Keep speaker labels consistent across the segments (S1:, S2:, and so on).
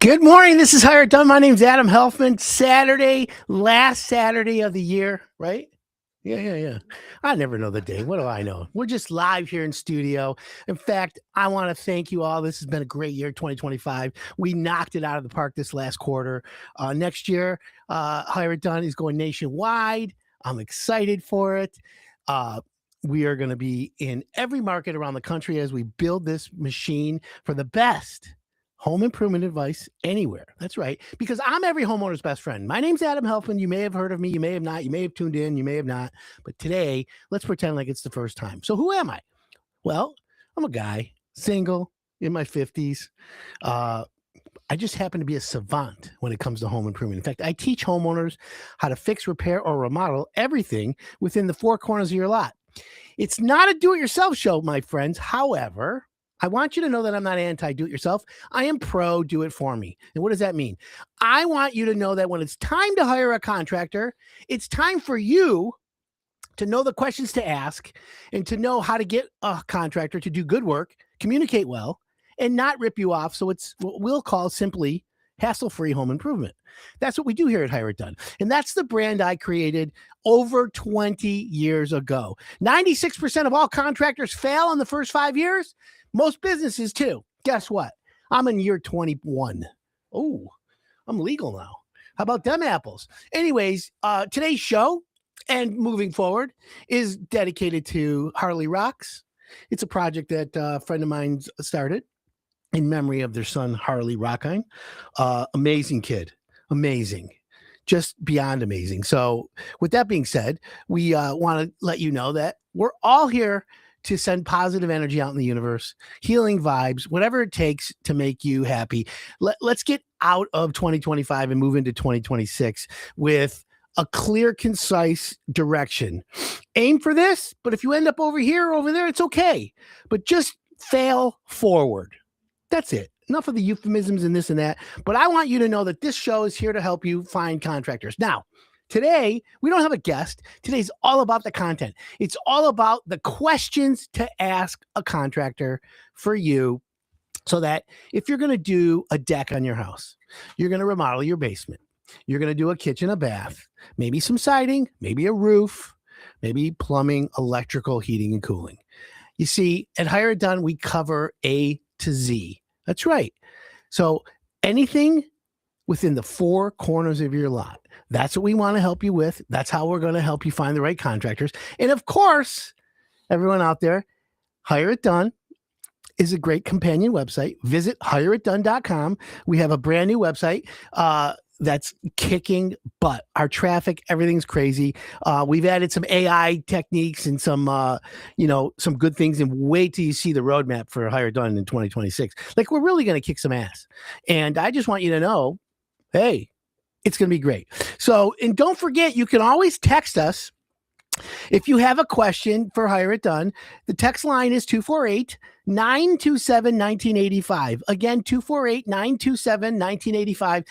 S1: Good morning. This is Hired Done. My name's Adam Helfman. Last Saturday of the year, right? Yeah. I never know the day. What do I know? We're just live here in studio. In fact, I want to thank you all. This has been a great year, 2025. We knocked it out of the park this last quarter. Next year, Hired Done is going nationwide. I'm excited for it. We are going to be in every market around the country as we build this machine for the best home improvement advice anywhere. That's right. Because I'm every homeowner's best friend. My name's Adam Helfman. You may have heard of me. You may have not. You may have tuned in. You may have not. But today, let's pretend like it's the first time. So who am I? Well, I'm a guy, single, in my 50s. I just happen to be a savant when it comes to home improvement. In fact, I teach homeowners how to fix, repair, or remodel everything within the four corners of your lot. It's not a do-it-yourself show, my friends. However, I want you to know that I'm not anti-do-it-yourself. I am pro do-it-for-me. And what does that mean? I want you to know that when it's time to hire a contractor, it's time for you to know the questions to ask and to know how to get a contractor to do good work, communicate well, and not rip you off. So it's what we'll call simply hassle-free home improvement. That's what we do here at Hire It Done. And that's the brand I created over 20 years ago. 96% of all contractors fail in the first 5 years. Most businesses too. Guess what? I'm in year 21. Oh, I'm legal now. How about them apples? Anyways, today's show and moving forward is dedicated to Harley Rocks. It's a project that a friend of mine started in memory of their son, Harley Rockine. Amazing kid. Amazing. Just beyond amazing. So with that being said, we want to let you know that we're all here to send positive energy out in the universe, healing vibes, whatever it takes to make you happy. Let's get out of 2025 and move into 2026 with a clear, concise direction. Aim for this, but if you end up over here or over there, it's okay. But just fail forward. That's it. Enough of the euphemisms and this and that. But I want you to know that this show is here to help you find contractors. Now, today, we don't have a guest. Today's all about the content. It's all about the questions to ask a contractor for you so that if you're going to do a deck on your house, you're going to remodel your basement, you're going to do a kitchen, a bath, maybe some siding, maybe a roof, maybe plumbing, electrical, heating, and cooling. You see, at Hire It Done, we cover A to Z. That's right. So anything within the four corners of your lot. That's what we want to help you with. That's how we're going to help you find the right contractors. And of course, everyone out there, Hire It Done is a great companion website. Visit hireitdone.com. We have a brand new website that's kicking butt. Our traffic, everything's crazy. We've added some AI techniques and some good things, and wait till you see the roadmap for Hire It Done in 2026. Like, we're really going to kick some ass. And I just want you to know, hey, it's going to be great. So, and don't forget, you can always text us if you have a question for Hire It Done. The text line is 248-927-1985. Again, 248-927-1985.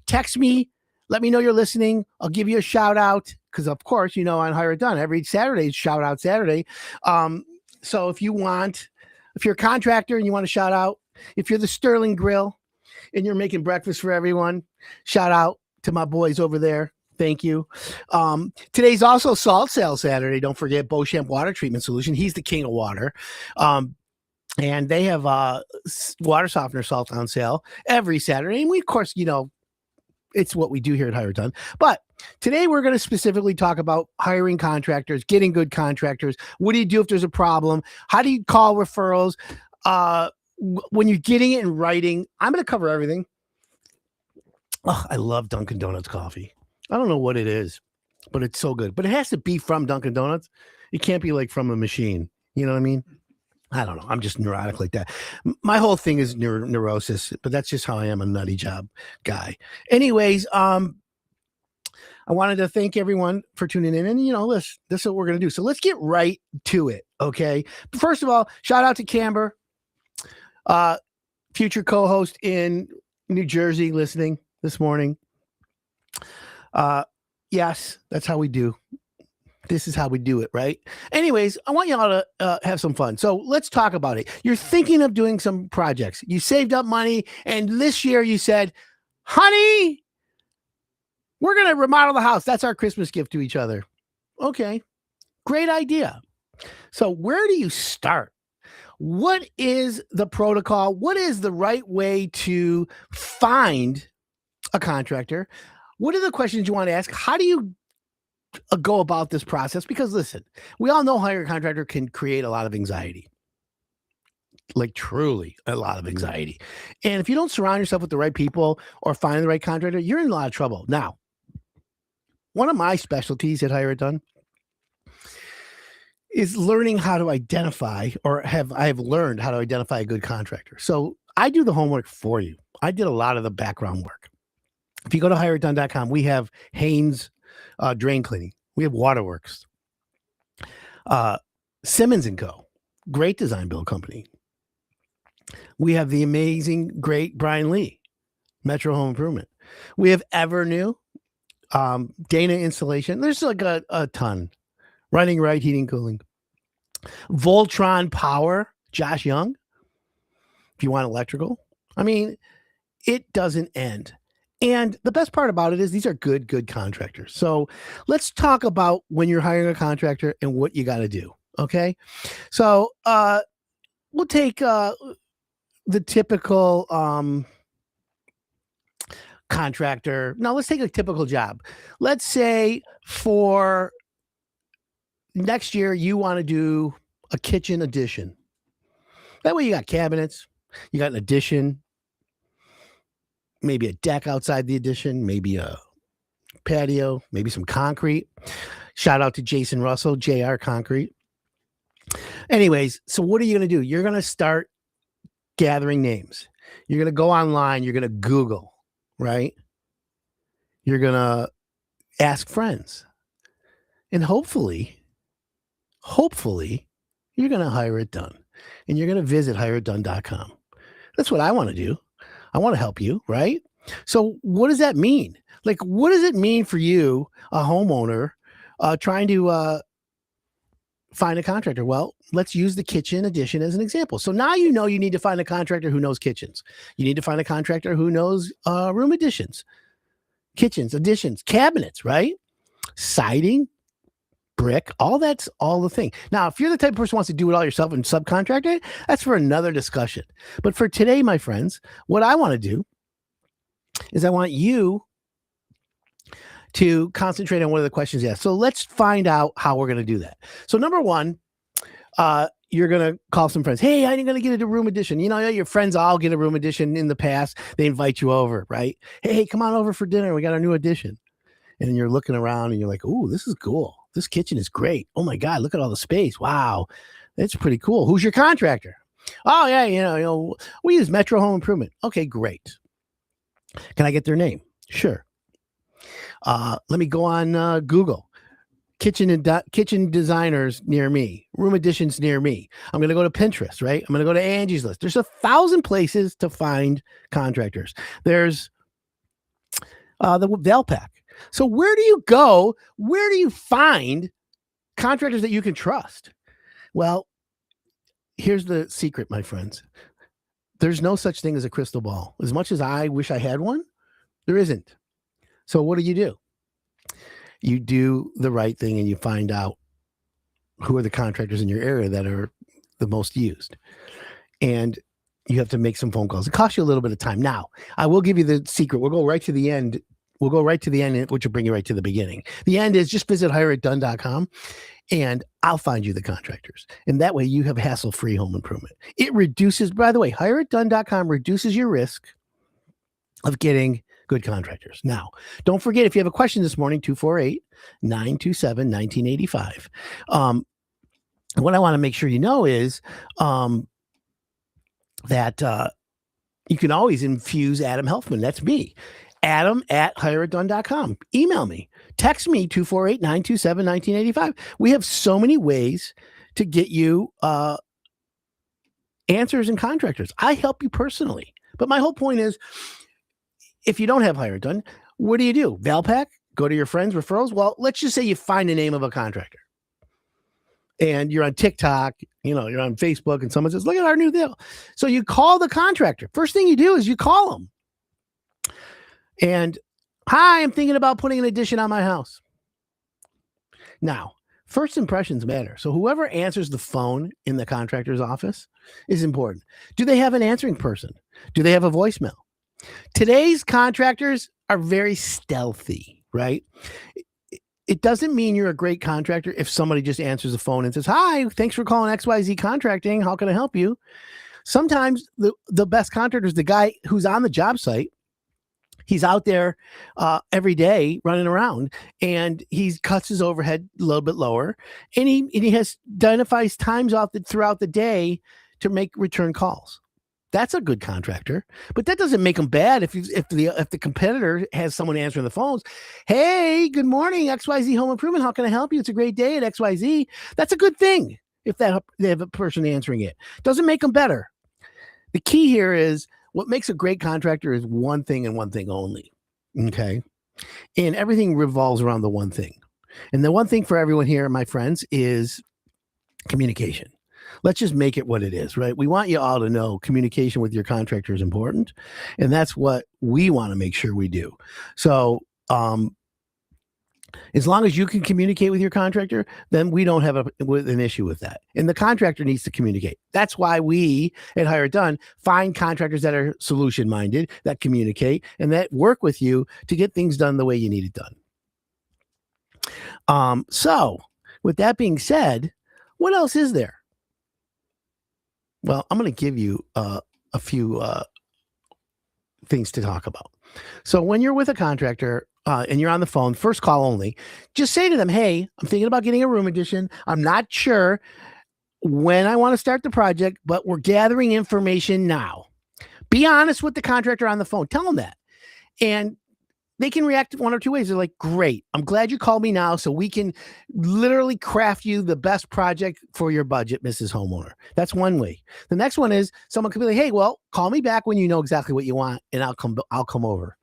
S1: Text me. Let me know you're listening. I'll give you a shout out because, of course, on Hire It Done, every Saturday is Shout Out Saturday. So if you're a contractor and you want to shout out, if you're the Sterling Grill and you're making breakfast for everyone, shout out to my boys over there. Thank you. Today's also Salt Sale Saturday. Don't forget Beauchamp Water Treatment Solution. He's the king of water. And they have water softener salt on sale every Saturday. And we, of course, it's what we do here at Hire It Done. But today we're going to specifically talk about hiring contractors, getting good contractors. What do you do if there's a problem? How do you call referrals? When you're getting it in writing, I'm going to cover everything. Oh, I love Dunkin' Donuts coffee. I don't know what it is, but it's so good. But it has to be from Dunkin' Donuts. It can't be like from a machine. You know what I mean? I don't know. I'm just neurotic like that. My whole thing is neurosis, but that's just how I am, a nutty job guy. Anyways, I wanted to thank everyone for tuning in. And, this is what we're going to do. So let's get right to it, okay? First of all, shout out to Camber, future co-host in New Jersey, listening this morning. Yes, that's how we do. This is how we do it, right? Anyways, I want y'all to have some fun. So let's talk about it. You're thinking of doing some projects. You saved up money, and this year you said, honey, we're going to remodel the house. That's our Christmas gift to each other. Okay, great idea. So where do you start? What is the protocol? What is the right way to find a contractor? What are the questions you want to ask? How do you go about this process? Because listen, we all know hiring a contractor can create a lot of anxiety, like truly a lot of anxiety. And if you don't surround yourself with the right people or find the right contractor, you're in a lot of trouble. Now, one of my specialties at Hire It Done is learning how to identify, or I have learned how to identify a good contractor. So I do the homework for you. I did a lot of the background work. If you go to hireitdone.com, we have Haynes drain cleaning. We have Waterworks. Simmons & Co. Great design build company. We have the amazing, great Brian Lee, Metro Home Improvement. We have Evernew, Dana Installation. There's like a ton. Running Right Heating Cooling. Voltron Power, Josh Young. If you want electrical. I mean, it doesn't end. And the best part about it is these are good contractors. So let's talk about when you're hiring a contractor and what you got to do. Okay. So we'll take the typical contractor. Now let's take a typical job. Let's say for next year, you want to do a kitchen addition. That way you got cabinets, you got an addition, maybe a deck outside the addition, maybe a patio, maybe some concrete. Shout out to Jason Russell, JR Concrete. Anyways, so what are you going to do? You're going to start gathering names. You're going to go online. You're going to Google, right? You're going to ask friends. And hopefully, you're going to hire it done. And you're going to visit hireitdone.com. That's what I want to do. I want to help you, right? So what does that mean? Like, what does it mean for you, a homeowner, trying to find a contractor? Well, let's use the kitchen addition as an example. So now you know you need to find a contractor who knows kitchens. You need to find a contractor who knows room additions, kitchens, additions, cabinets, right? Siding, brick, all that's all the thing. Now, if you're the type of person who wants to do it all yourself and subcontract it, that's for another discussion. But for today, my friends, what I want to do is I want you to concentrate on one of the questions you asked. So let's find out how we're going to do that. So number one, you're going to call some friends. Hey, I'm going to get a room addition. You know, your friends all get a room addition in the past. They invite you over, right? Hey, come on over for dinner. We got our new addition. And you're looking around and you're like, oh, this is cool. This kitchen is great. Oh my God, look at all the space. Wow. That's pretty cool. Who's your contractor? Oh yeah, you know, we use Metro Home Improvement. Okay, great. Can I get their name? Sure. Let me go on Google. Kitchen designers near me, room additions near me. I'm going to go to Pinterest, right? I'm going to go to Angie's List. There's 1,000 places to find contractors. There's the Valpak. So where do you go? Where do you find contractors that you can trust? Well, here's the secret, my friends. There's no such thing as a crystal ball. As much as I wish I had one, there isn't. So what do? You do the right thing and you find out who are the contractors in your area that are the most used. And you have to make some phone calls. It costs you a little bit of time. Now, I will give you the secret. We'll go right to the end. Which will bring you right to the beginning. The end is just visit hireitdone.com and I'll find you the contractors. And that way you have hassle-free home improvement. It reduces, by the way, hireitdone.com reduces your risk of getting good contractors. Now, don't forget, if you have a question this morning, 248-927-1985. What I want to make sure you know is that you can always infuse Adam Helfman. That's me. Adam@hireitdone.com. Email me. Text me 248-927-1985. We have so many ways to get you answers and contractors. I help you personally. But my whole point is, if you don't have Hire It Done, what do? Valpak? Go to your friends, referrals? Well, let's just say you find the name of a contractor. and you're on TikTok, you're on Facebook, and someone says, look at our new deal. So you call the contractor. First thing you do is you call them. And, hi, I'm thinking about putting an addition on my house. Now, first impressions matter. So whoever answers the phone in the contractor's office is important. Do they have an answering person? Do they have a voicemail? Today's contractors are very stealthy, right? It doesn't mean you're a great contractor if somebody just answers the phone and says, hi, thanks for calling XYZ Contracting. How can I help you? Sometimes the best contractor is the guy who's on the job site. He's out there every day running around, and he cuts his overhead a little bit lower, and he identifies times throughout the day to make return calls. That's a good contractor, but that doesn't make him bad. If the competitor has someone answering the phones, hey, good morning, XYZ Home Improvement. How can I help you? It's a great day at XYZ. That's a good thing if they have a person answering it. Doesn't make them better. The key here is what makes a great contractor is one thing and one thing only. Okay, and everything revolves around the one thing. And the one thing for everyone here, my friends, is communication. Let's just make it what it is, right? We want you all to know communication with your contractor is important, and that's what we want to make sure we do. So as long as you can communicate with your contractor, then we don't have an issue with that. And the contractor needs to communicate. That's why we at Hire It Done find contractors that are solution-minded, that communicate, and that work with you to get things done the way you need it done. So with that being said, what else is there? Well, I'm going to give you a few things to talk about. So when you're with a contractor and you're on the phone, first call only, just say to them, hey, I'm thinking about getting a room addition. I'm not sure when I want to start the project, but we're gathering information now. Be honest with the contractor on the phone. Tell them that. And they can react one or two ways. They're like, great, I'm glad you called me now so we can literally craft you the best project for your budget, Mrs. Homeowner. That's one way. The next one is someone could be like, hey, well, call me back when you know exactly what you want, and I'll come over.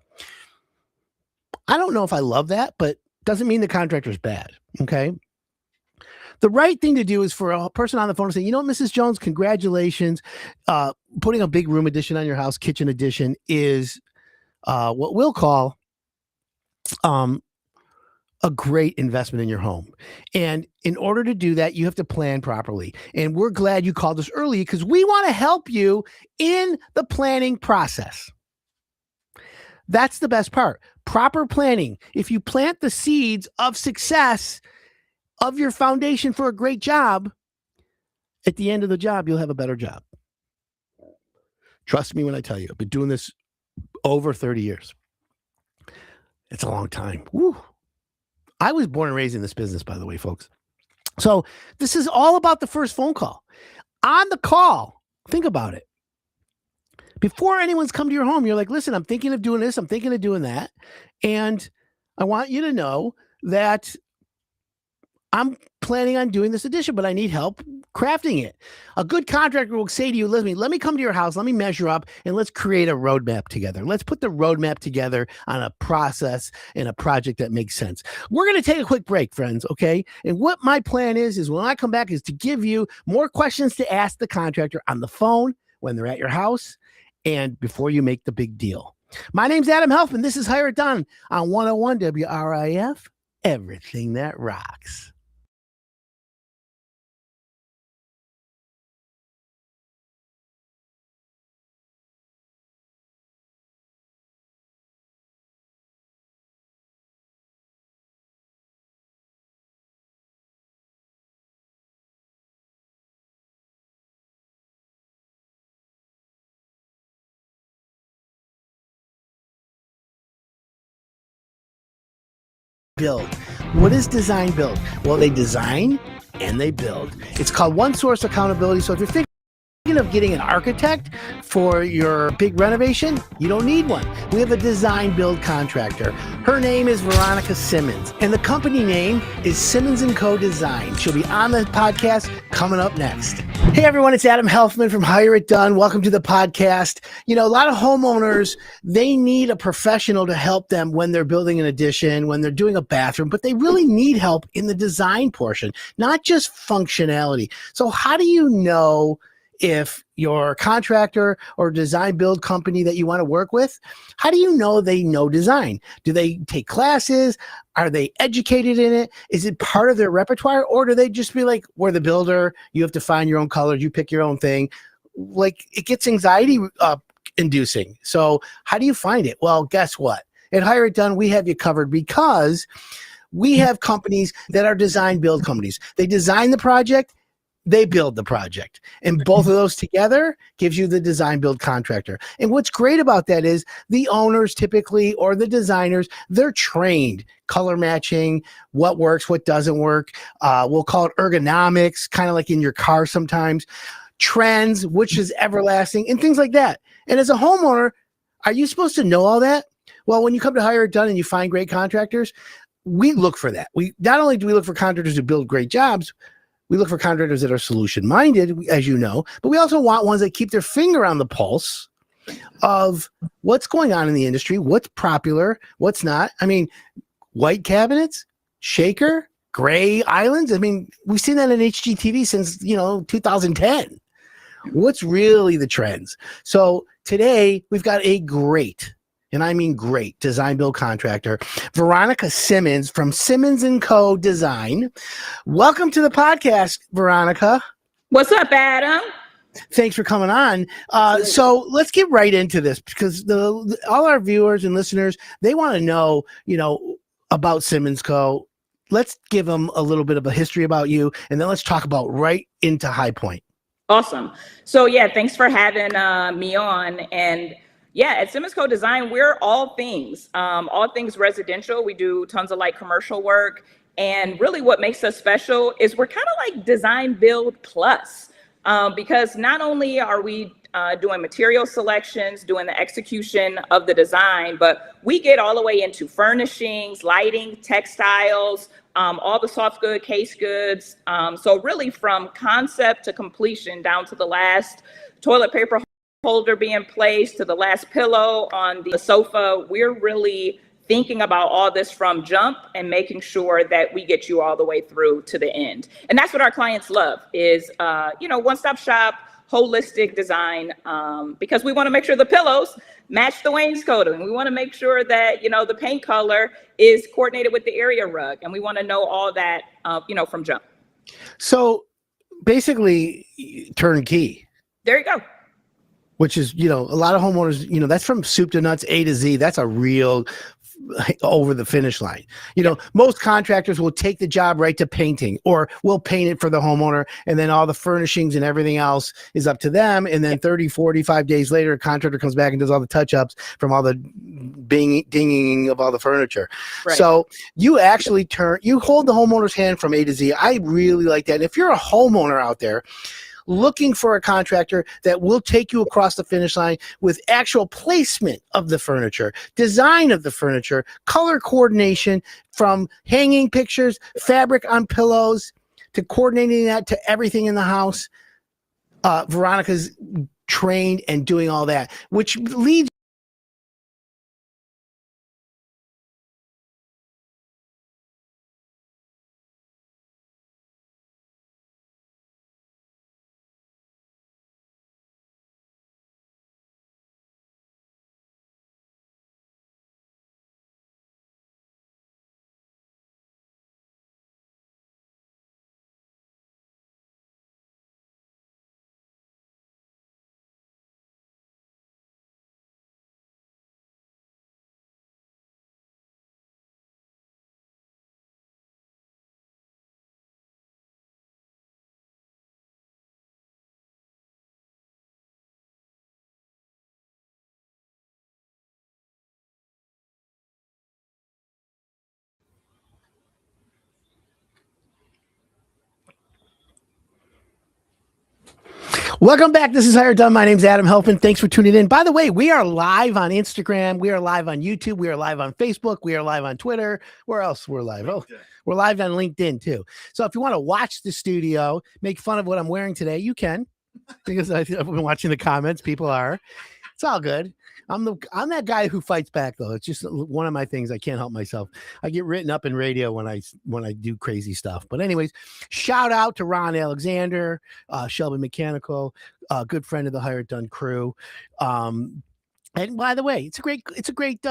S1: I don't know if I love that, but doesn't mean the contractor's bad, okay? The right thing to do is for a person on the phone to say, Mrs. Jones, congratulations. Putting a big room addition on your house, kitchen addition, is what we'll call a great investment in your home. And in order to do that, you have to plan properly. And we're glad you called us early because we want to help you in the planning process. That's the best part. Proper planning. If you plant the seeds of success of your foundation for a great job, at the end of the job, you'll have a better job. Trust me when I tell you, I've been doing this over 30 years. It's a long time. Woo. I was born and raised in this business, by the way, folks. So this is all about the first phone call. On the call, think about it. Before anyone's come to your home, you're like, listen, I'm thinking of doing this. I'm thinking of doing that. And I want you to know that I'm planning on doing this addition, but I need help crafting it. A good contractor will say to you, let me come to your house, let me measure up, and let's create a roadmap together. Let's put the roadmap together on a process and a project that makes sense. We're going to take a quick break, friends, okay? And what my plan is when I come back is to give you more questions to ask the contractor on the phone when they're at your house and before you make the big deal. My name's Adam Helfman. This is Hire It Done on 101 WRIF, everything that rocks. Build. What is design build? Well, they design and they build. It's called one source accountability. So if you're thinking of getting an architect for your big renovation, you don't need one. We have a design build contractor. Her name is Veronica Simmons, and the company name is Simmons & Co. Design. She'll be on the podcast coming up next. Hey everyone, it's Adam Helfman from Hire It Done. Welcome to the podcast. You know, a lot of homeowners, they need a professional to help them when they're building an addition, when they're doing a bathroom, but they really need help in the design portion, not just functionality. So how do you know if your contractor or design build company that you want to work with, how do you know they know design? Do they take classes? Are they educated in it? Is it part of their repertoire? Or do they just be like, we're the builder, you have to find your own colors, you pick your own thing? Like, it gets anxiety inducing. So how do you find it? Well, guess what? At Hire It Done, we have you covered because we have companies that are design build companies. They design the project, they build the project, and both of those together gives you the design build contractor. And what's great about that is the owners typically, or the designers, they're trained color matching, what works, what doesn't work. We'll call it ergonomics, kind of like in your car sometimes, trends, which is everlasting, and things like that. And as a homeowner, are you supposed to know all that? Well, when you come to Hire It Done and you find great contractors, we look for that. We not only do we look for contractors who build great jobs, we look for contractors that are solution-minded, as you know, but we also want ones that keep their finger on the pulse of what's going on in the industry, what's popular, what's not. I mean, white cabinets, shaker, gray islands. I mean, we've seen that in HGTV since, 2010. What's really the trends? So today we've got a great, and I mean great, design build contractor, Veronica Simmons from Simmons & Co. Design. Welcome to the podcast, Veronica.
S2: What's up, Adam?
S1: Thanks for coming on. So let's get right into this, because all our viewers and listeners, they want to know, about Simmons Co. Let's give them a little bit of a history about you, and then let's talk about right into High Point.
S2: Awesome. So yeah, thanks for having me on. And yeah, at Simmons Co. Design, we're all things residential. We do tons of like commercial work. And really what makes us special is we're kind of like design build plus, because not only are we doing material selections, doing the execution of the design, but we get all the way into furnishings, lighting, textiles, all the soft good, case goods. So really from concept to completion, down to the last toilet paper holder being placed, to the last pillow on the sofa, we're really thinking about all this from jump and making sure that we get you all the way through to the end. And that's what our clients love is, one-stop shop, holistic design, because we want to make sure the pillows match the wainscoting. We want to make sure that, the paint color is coordinated with the area rug. And we want to know all that, from jump.
S1: So basically turnkey.
S2: There you go.
S1: Which is, a lot of homeowners, that's from soup to nuts, A to Z. That's a real over the finish line. Most contractors will take the job right to painting, or will paint it for the homeowner, and then all the furnishings and everything else is up to them. And then 30, 45 days later, a contractor comes back and does all the touch-ups from all the dinging of all the furniture. Right. So you actually you hold the homeowner's hand from A to Z. I really like that. And if you're a homeowner out there looking for a contractor that will take you across the finish line with actual placement of the furniture, design of the furniture, color coordination, from hanging pictures, fabric on pillows, to coordinating that to everything in the house, Veronica's trained and doing all that, which leads Welcome back. This is Higher Done. My name's Adam Helfman. Thanks for tuning in. By the way, we are live on Instagram. We are live on YouTube. We are live on Facebook. We are live on Twitter. Where else we're live? Oh, we're live on LinkedIn too. So if you want to watch the studio, make fun of what I'm wearing today, you can. Because I've been watching the comments. People are. It's all good. I'm that guy who fights back though. It's just one of my things. I can't help myself. I get written up in radio when I do crazy stuff. But anyways, shout out to Ron Alexander, Shelby Mechanical, good friend of the Higher Done crew. And by the way, it's a great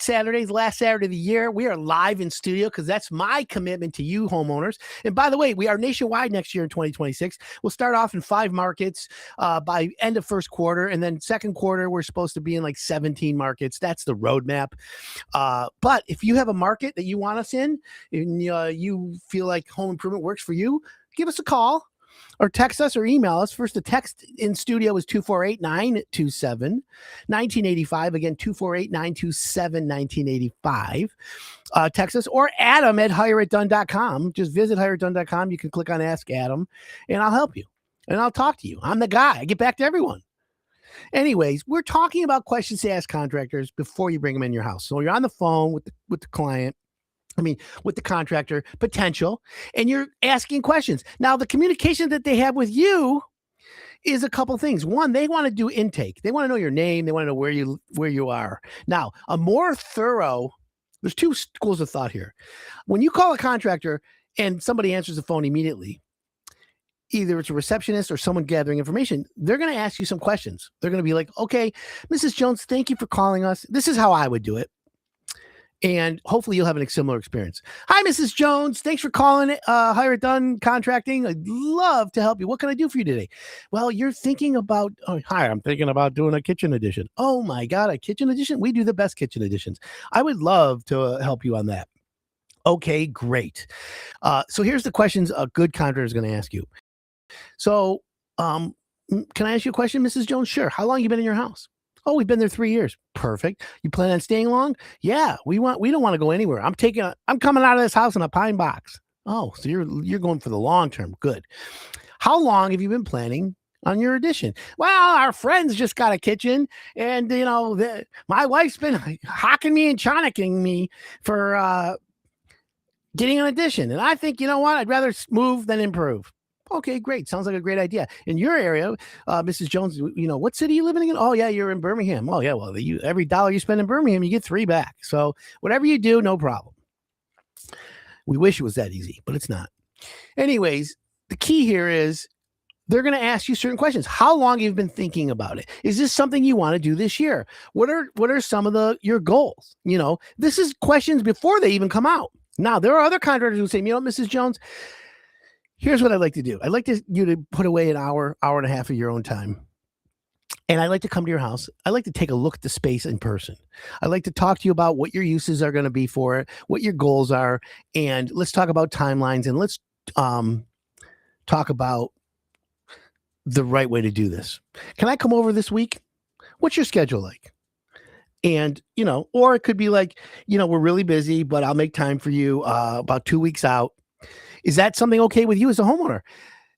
S1: Saturday, the last Saturday of the year. We are live in studio because that's my commitment to you homeowners. And by the way, we are nationwide next year in 2026. We'll start off in 5 markets by end of first quarter. And then second quarter, we're supposed to be in like 17 markets. That's the roadmap. But if you have a market that you want us in and you feel like home improvement works for you, give us a call. Or text us or email us. First, the text in studio is 248-927-1985. Again, 248-927-1985. Text us or Adam at higheritdone.com. Just visit higheritdone.com. You can click on Ask Adam, and I'll help you. And I'll talk to you. I'm the guy. I get back to everyone. Anyways, we're talking about questions to ask contractors before you bring them in your house. So you're on the phone with the client. With the contractor, potential, and you're asking questions. Now, the communication that they have with you is a couple things. One, they want to do intake. They want to know your name. They want to know where you are. Now, there's 2 schools of thought here. When you call a contractor and somebody answers the phone immediately, either it's a receptionist or someone gathering information, they're going to ask you some questions. They're going to be like, okay, Mrs. Jones, thank you for calling us. This is how I would do it. And hopefully you'll have a similar experience. Hi, Mrs. Jones. Thanks for calling Higher Done Contracting. I'd love to help you. What can I do for you today? Well, you're thinking about, hi, I'm thinking about doing a kitchen addition. Oh my God, a kitchen addition? We do the best kitchen additions. I would love to help you on that. Okay, great. So here's the questions a good contractor is going to ask you. So can I ask you a question, Mrs. Jones? Sure. How long have you been in your house? Oh, we've been there 3 years. Perfect. You plan on staying long? Yeah, we don't want to go anywhere. I'm coming out of this house in a pine box. Oh, so you're going for the long term. Good. How long have you been planning on your addition? Well, our friends just got a kitchen, and my wife's been hocking me and chonicking me for getting an addition. And I think, you know what? I'd rather move than improve. Okay, great. Sounds like a great idea. In your area, Mrs. Jones, what city are you living in? Oh, yeah, you're in Birmingham. Oh, yeah, well, every $1 you spend in Birmingham, you get 3 back. So whatever you do, no problem. We wish it was that easy, but it's not. Anyways, the key here is they're going to ask you certain questions. How long have you been thinking about it? Is this something you want to do this year? What are some of your goals? This is questions before they even come out. Now, there are other contractors who say, Mrs. Jones, here's what I'd like to do. I'd like you to put away an hour and a half of your own time. And I'd like to come to your house. I'd like to take a look at the space in person. I'd like to talk to you about what your uses are going to be for it, what your goals are. And let's talk about timelines, and let's talk about the right way to do this. Can I come over this week? What's your schedule like? And, or it could be like, we're really busy, but I'll make time for you about 2 weeks out. Is that something okay with you as a homeowner?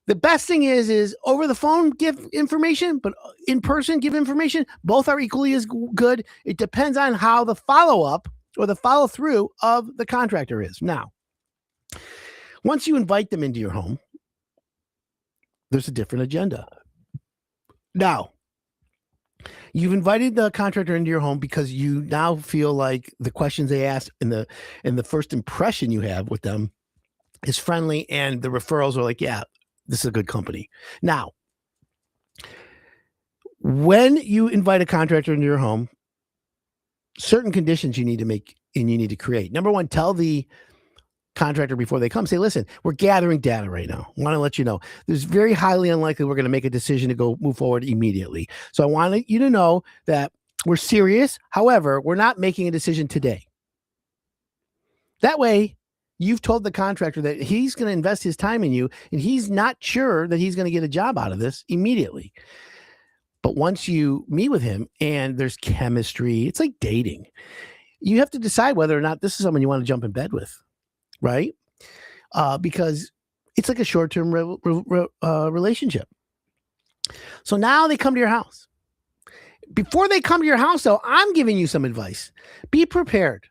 S1: The best thing is over the phone, give information, but in person, give information. Both are equally as good. It depends on how the follow-up or the follow-through of the contractor is. Now, once you invite them into your home, there's a different agenda. Now, you've invited the contractor into your home because you now feel like the questions they asked and the first impression you have with them is friendly, and the referrals are like, yeah, this is a good company. Now, when you invite a contractor into your home, certain conditions you need to make and you need to create. Number one, tell the contractor before they come, say, listen, we're gathering data right now. I want to let you know there's very highly unlikely we're going to make a decision to go move forward immediately. So I want you to know that we're serious. However, we're not making a decision today. That way, you've told the contractor that he's going to invest his time in you, and he's not sure that he's going to get a job out of this immediately. But once you meet with him and there's chemistry, it's like dating. You have to decide whether or not this is someone you want to jump in bed with, right? Because it's like a short-term relationship. So now they come to your house. Before they come to your house, though, I'm giving you some advice. Be prepared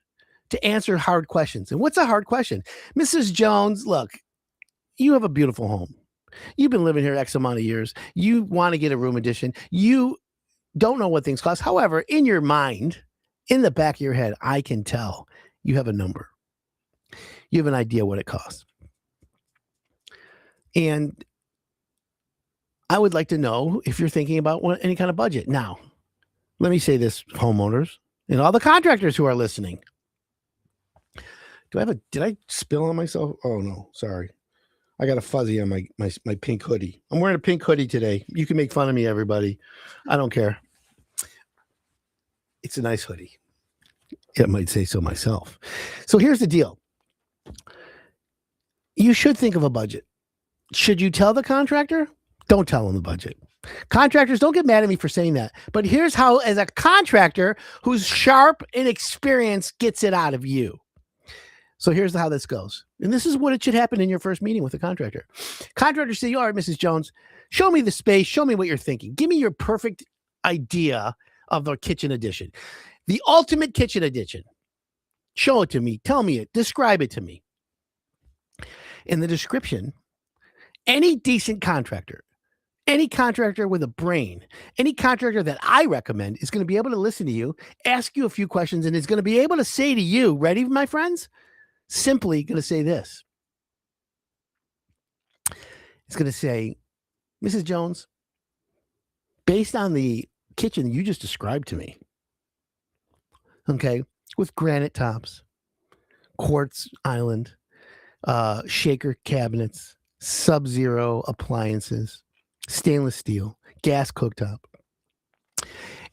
S1: to answer hard questions. And what's a hard question? Mrs. Jones, look, you have a beautiful home. You've been living here X amount of years. You want to get a room addition. You don't know what things cost. However, in your mind, in the back of your head, I can tell you have a number. You have an idea what it costs. And I would like to know if you're thinking about any kind of budget. Now, let me say this, homeowners and all the contractors who are listening. Did I spill on myself? Oh no, sorry. I got a fuzzy on my pink hoodie. I'm wearing a pink hoodie today. You can make fun of me, everybody. I don't care. It's a nice hoodie. I might say so myself. So here's the deal. You should think of a budget. Should you tell the contractor? Don't tell them the budget. Contractors, don't get mad at me for saying that. But here's how, as a contractor who's sharp and experienced, gets it out of you. So here's how this goes. And this is what it should happen in your first meeting with a contractor. Contractors say, all right, Mrs. Jones, show me the space. Show me what you're thinking. Give me your perfect idea of the kitchen addition. The ultimate kitchen addition. Show it to me. Tell me it. Describe it to me. In the description, any decent contractor, any contractor with a brain, any contractor that I recommend is going to be able to listen to you, ask you a few questions, and is going to be able to say to you, ready, my friends? Simply going to say this. It's going to say, Mrs. Jones, based on the kitchen you just described to me, okay, with granite tops, quartz island, shaker cabinets, sub-zero appliances, stainless steel, gas cooktop.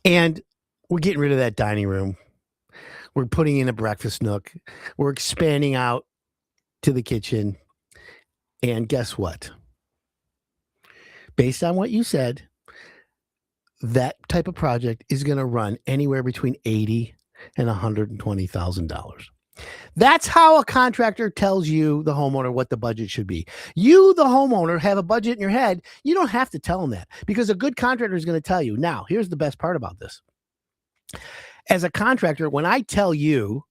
S1: And we're getting rid of that dining room. We're putting in a breakfast nook. We're expanding out to the kitchen. And guess what? Based on what you said, that type of project is going to run anywhere between $80,000 and $120,000. That's how a contractor tells you, the homeowner, what the budget should be. You, the homeowner, have a budget in your head. You don't have to tell them that, because a good contractor is going to tell you. Now, here's the best part about this. As a contractor, when I tell you,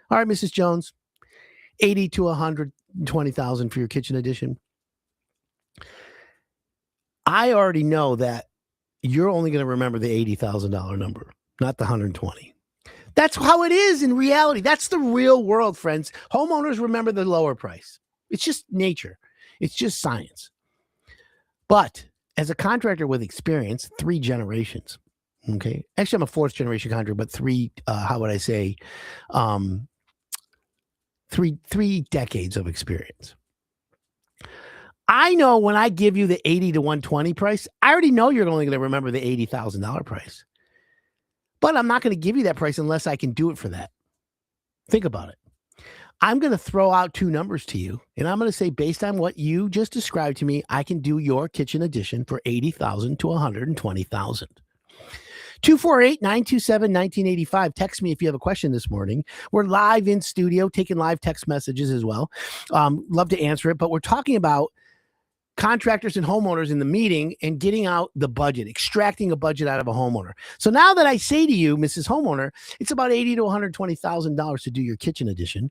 S1: all right, Mrs. Jones, $80,000 to $120,000 for your kitchen addition, I already know that you're only going to remember the $80,000 number, not the $120,000. That's how it is in reality. That's the real world, friends. Homeowners remember the lower price. It's just nature. It's just science. But as a contractor with experience, 3 generations, okay? Actually, I'm a 4th generation contractor, but 3, three decades of experience. I know when I give you the 80 to 120 price, I already know you're only going to remember the $80,000 price. But I'm not going to give you that price unless I can do it for that. Think about it. I'm going to throw out 2 numbers to you, and I'm going to say, based on what you just described to me, I can do your kitchen addition for $80,000 to $120,000. 248-927-1985. Text me if you have a question this morning. We're live in studio, taking live text messages as well. Love to answer it, but we're talking about contractors and homeowners in the meeting and getting out the budget, extracting a budget out of a homeowner. So now that I say to you, Mrs. Homeowner, it's about $80,000 to $120,000 to do your kitchen addition,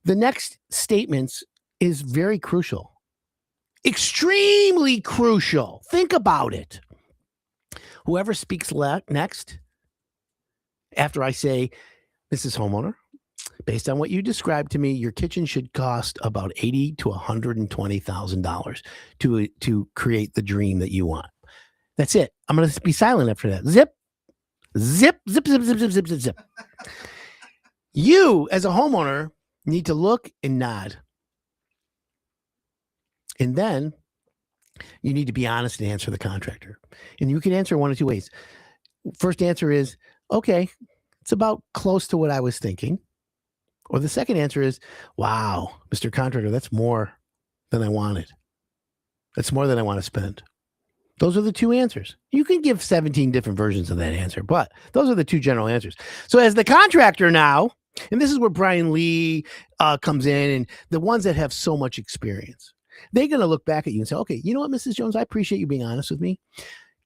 S1: the next statements is very crucial, extremely crucial. Think about it. Whoever speaks next, after I say, Mrs. Homeowner, based on what you described to me, your kitchen should cost about $80,000 to $120,000 to create the dream that you want. That's it. I'm going to be silent after that. Zip, zip, zip, zip, zip, zip, zip, zip, zip. You, as a homeowner, need to look and nod. And then you need to be honest and answer the contractor. And you can answer one of 2 ways. First answer is, okay, it's about close to what I was thinking. Or the second answer is, wow, Mr. Contractor, that's more than I wanted. That's more than I want to spend. Those are the 2 answers. You can give 17 different versions of that answer, but those are the 2 general answers. So as the contractor now, and this is where Brian Lee comes in, and the ones that have so much experience. They're going to look back at you and say, okay, you know what, Mrs. Jones, I appreciate you being honest with me.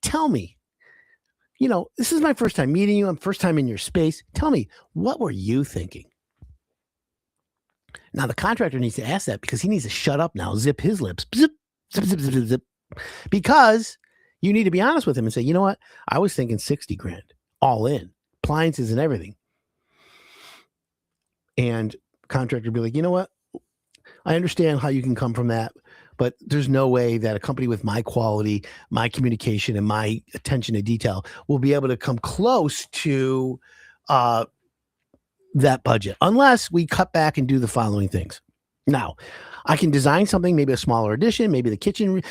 S1: Tell me, this is my first time meeting you. I'm first time in your space. Tell me, what were you thinking? Now, the contractor needs to ask that because he needs to shut up now, zip his lips, zip, zip, zip, zip, zip, because you need to be honest with him and say, you know what? I was thinking 60 grand all in, appliances and everything. And contractor be like, you know what? I understand how you can come from that, but there's no way that a company with my quality, my communication, and my attention to detail will be able to come close to that budget unless we cut back and do the following things. Now, I can design something, maybe a smaller addition, maybe the kitchen,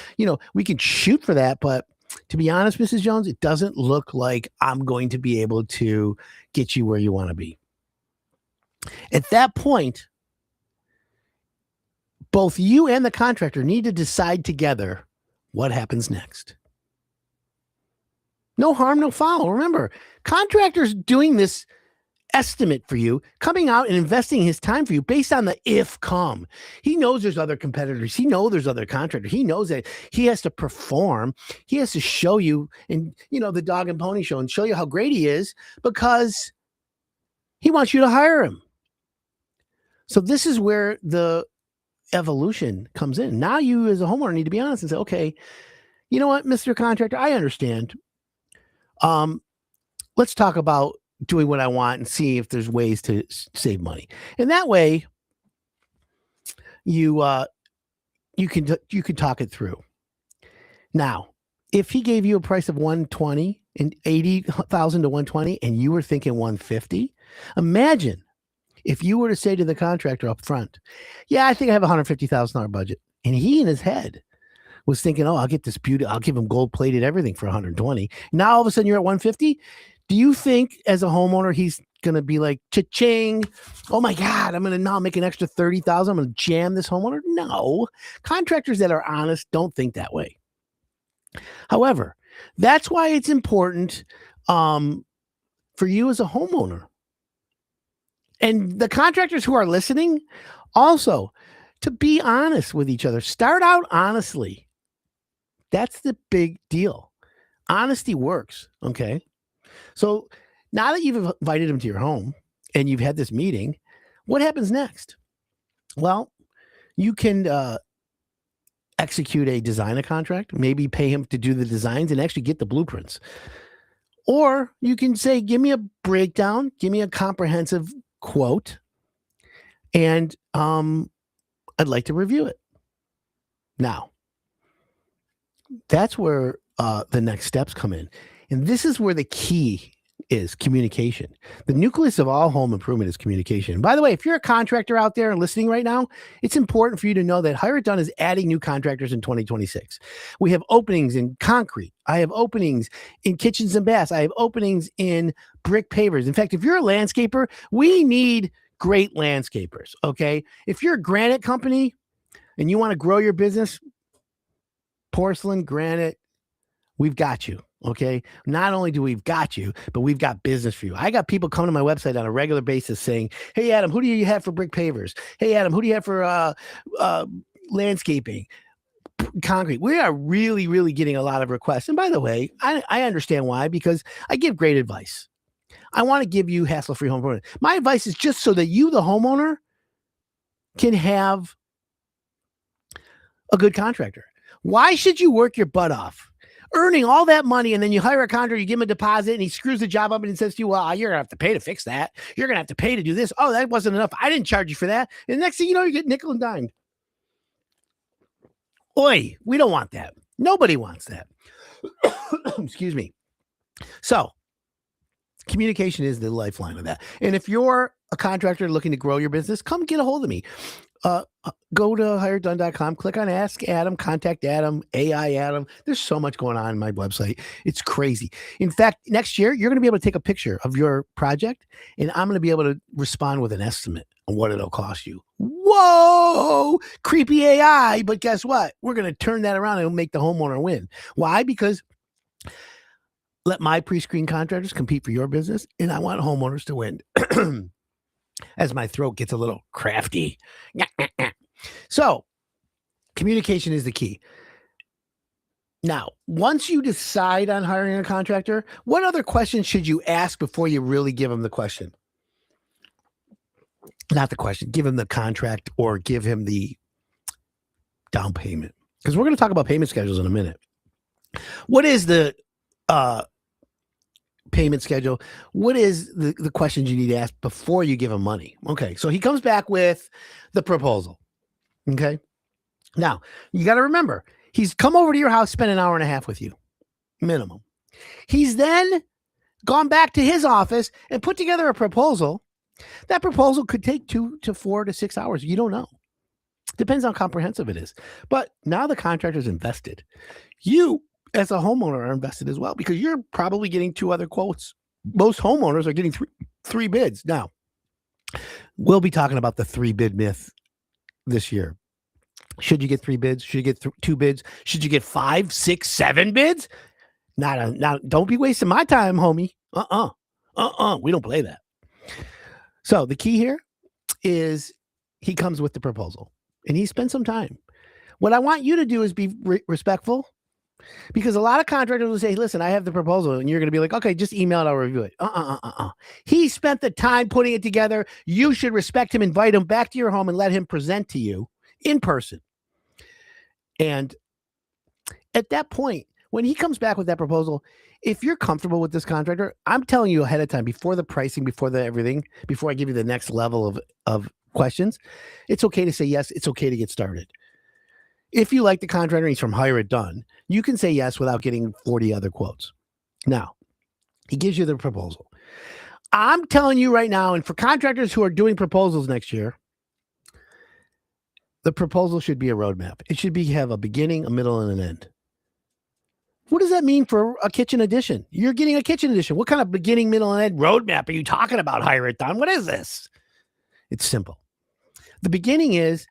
S1: we can shoot for that. But to be honest, Mrs. Jones, it doesn't look like I'm going to be able to get you where you want to be. At that point, both you and the contractor need to decide together what happens next. No harm, no foul. Remember, contractors doing this estimate for you, coming out and investing his time for you based on the if come. He knows there's other competitors. He knows there's other contractors. He knows that he has to perform. He has to show you and the dog and pony show and show you how great he is because he wants you to hire him. So this is where the evolution comes in. Now you as a homeowner need to be honest and say, okay, you know what, Mr. Contractor, I understand. Let's talk about doing what I want and see if there's ways to save money. And that way you can talk it through. Now, if he gave you a price of 120 and 80,000 to 120 and you were thinking 150, imagine if you were to say to the contractor up front, yeah, I think I have a $150,000 budget. And he in his head was thinking, oh, I'll get this beauty. I'll give him gold plated everything for 120. Now, all of a sudden you're at 150. Do you think as a homeowner, he's going to be like, cha-ching, oh my God, I'm going to now make an extra 30,000. I'm going to jam this homeowner. No, contractors that are honest don't think that way. However, that's why it's important for you as a homeowner and the contractors who are listening also to be honest with each other. Start out honestly. That's the big deal. Honesty works. Okay. So now that you've invited him to your home and you've had this meeting, what happens next? Well, you can execute a designer contract, maybe pay him to do the designs and actually get the blueprints. Or you can say, give me a breakdown, give me a comprehensive quote, and I'd like to review it. Now, that's where the next steps come in. And this is where the key is communication. The nucleus of all home improvement is communication. And by the way, if you're a contractor out there and listening right now, it's important for you to know that Hire It Done is adding new contractors in 2026. We have openings in concrete. I have openings in kitchens and baths. I have openings in brick pavers. In fact, if you're a landscaper, we need great landscapers, okay? If you're a granite company and you want to grow your business, porcelain, granite, we've got you. Okay. Not only do we've got you, but we've got business for you. I got people coming to my website on a regular basis saying, hey, Adam, who do you have for brick pavers? Hey, Adam, who do you have for landscaping, concrete? We are really, really getting a lot of requests. And by the way, I understand why, because I give great advice. I want to give you hassle-free home improvement. My advice is just so that you, the homeowner, can have a good contractor. Why should you work your butt off? Earning all that money, and then you hire a contractor, you give him a deposit, and he screws the job up and he says to you, well, you're going to have to pay to fix that. You're going to have to pay to do this. Oh, that wasn't enough. I didn't charge you for that. And the next thing you know, you get nickel and dimed. Oi, we don't want that. Nobody wants that. Excuse me. So communication is the lifeline of that. And if you're a contractor looking to grow your business, come get a hold of me. Go to hiredone.com, click on Ask Adam, Contact Adam, AI Adam. There's so much going on in my website. It's crazy. In fact, next year, you're going to be able to take a picture of your project, and I'm going to be able to respond with an estimate on what it'll cost you. Whoa, creepy AI. But guess what? We're going to turn that around and make the homeowner win. Why? Because let my pre-screen contractors compete for your business, and I want homeowners to win. As my throat gets a little crafty. So Communication is the key. Now, once you decide on hiring a contractor, what other questions should you ask before you really give him the question? Not the question, give him the contract or give him the down payment. Because we're going to talk about payment schedules in a minute. What is the payment schedule? What is the questions you need to ask before you give him money? Okay, so he comes back with the proposal. Okay. Now, you got to remember, he's come over to your house, spent an hour and a half with you, minimum. He's then gone back to his office and put together a proposal. That proposal could take 2 to 4 to 6 hours. You don't know. Depends on how comprehensive it is. But now the contractor's invested. You, as a homeowner, are invested as well because you're probably getting 2 other quotes. Most homeowners are getting three bids. Now, we'll be talking about the 3-bid myth this year. Should you get 3 bids? Should you get 2 bids? Should you get 5, 6, 7 bids? Don't be wasting my time, homie. We don't play that. So the key here is he comes with the proposal and he spends some time. What I want you to do is be respectful, because a lot of contractors will say, listen, I have the proposal, and you're going to be like, okay, just email it, I'll review it. He spent the time putting it together. You should respect him, invite him back to your home and let him present to you in person. And at that point, when he comes back with that proposal, if you're comfortable with this contractor, I'm telling you ahead of time, before the pricing, before the everything, before I give you the next level of questions, it's okay to say yes. It's okay to get started. If you like the contractor and he's from Hire It Done, you can say yes without getting 40 other quotes. Now, he gives you the proposal. I'm telling you right now, and for contractors who are doing proposals next year, the proposal should be a roadmap. It should have a beginning, a middle, and an end. What does that mean for a kitchen addition? You're getting a kitchen addition. What kind of beginning, middle, and end roadmap are you talking about, Hire It Done? What is this? It's simple. The beginning is,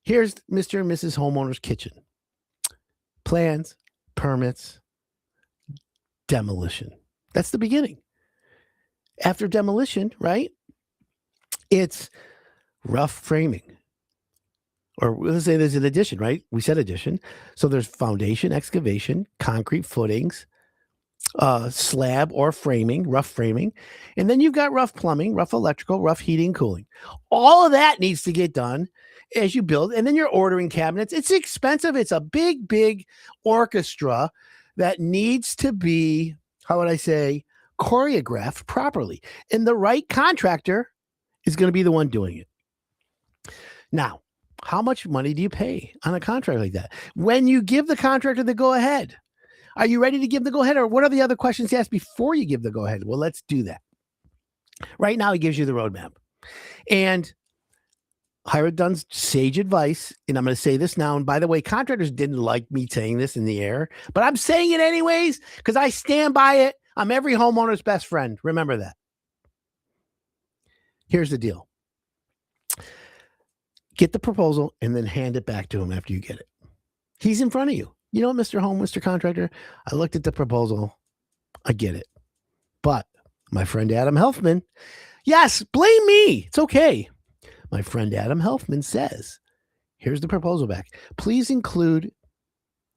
S1: here's Mr. and Mrs. Homeowner's kitchen. Plans, permits, demolition. That's the beginning. After demolition, right? It's rough framing. Or let's say there's an addition, right? We said addition. So there's foundation, excavation, concrete footings, slab or framing, rough framing. And then you've got rough plumbing, rough electrical, rough heating, cooling. All of that needs to get done as you build. And then you're ordering cabinets. It's expensive. It's a big, big orchestra that needs to be, how would I say, choreographed properly. And the right contractor is going to be the one doing it. Now, how much money do you pay on a contract like that? When you give the contractor the go ahead, are you ready to give the go ahead? Or what are the other questions to ask before you give the go ahead? Well, let's do that. Right now, he gives you the roadmap. And Hire It Done's sage advice, and I'm going to say this now, and by the way, contractors didn't like me saying this in the air, but I'm saying it anyways because I stand by it. I'm every homeowner's best friend. Remember that. Here's the deal. Get the proposal and then hand it back to him after you get it. He's in front of you. You know, Mr. Contractor, I looked at the proposal. I get it. But my friend Adam Helfman, yes, blame me. It's okay. My friend Adam Helfman says, here's the proposal back. Please include